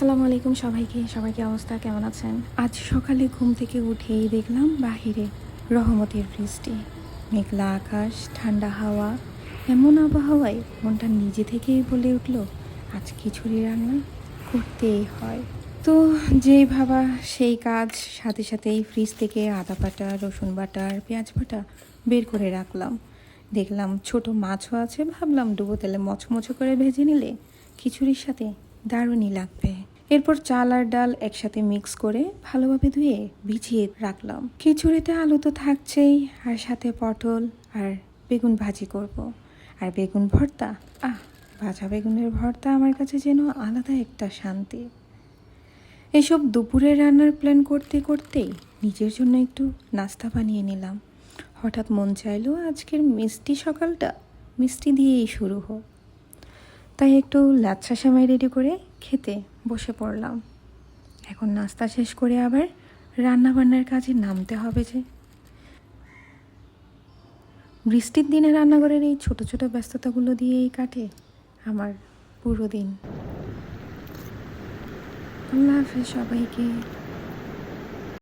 আসসালামু আলাইকুম সবাইকে অবস্থা কেমন আছেন? আজ সকালে ঘুম থেকে উঠেই দেখলাম বাহিরে রহমতের বৃষ্টি, মেঘলা আকাশ, ঠান্ডা হাওয়া। এমন আবহাওয়ায় মনটা নিজে থেকেই বলে উঠল আজ খিচুড়ি রান্না করতেই হয়। তো যেই ভাবা সেই কাজ, সাথে সাথেই ফ্রিজ থেকে আদা বাটা, রসুন বাটা আর পেঁয়াজ বাটা বের করে রাখলাম। দেখলাম ছোট মাছও আছে, ভাবলাম ডুবো তেলে মচমচো করে ভেজে নিলে খিচুড়ির সাথে দারুণই লাগবে। এরপর চাল আর ডাল একসাথে মিক্স করে ভালোভাবে ধুয়ে ভিজিয়ে রাখলাম। খিচুড়িতে আলু তো থাকছেই, আর সাথে পটল আর বেগুন ভাজি করব। আর বেগুন ভর্তা, ভাজা বেগুনের ভর্তা আমার কাছে যেন আলাদা একটা শান্তি। এসব দুপুরের রান্নার প্ল্যান করতে করতেই নিজের জন্য একটু নাস্তা বানিয়ে নিলাম। হঠাৎ মন চাইলো আজকের মিষ্টি সকালটা মিষ্টি দিয়েই শুরু হোক। তাই একটু লাচ্ছা সেমাই রেডি করে খেতে বসে পড়লাম। এখন নাস্তা শেষ করে আবার রান্নাবান্নার কাজে নামতে হবে যে। বৃষ্টির দিনে রান্নাঘরের এই ছোট ছোট ব্যস্ততাগুলো দিয়েই কাটে আমার পুরো দিন। আল্লাহ হাফেজ সবাইকে।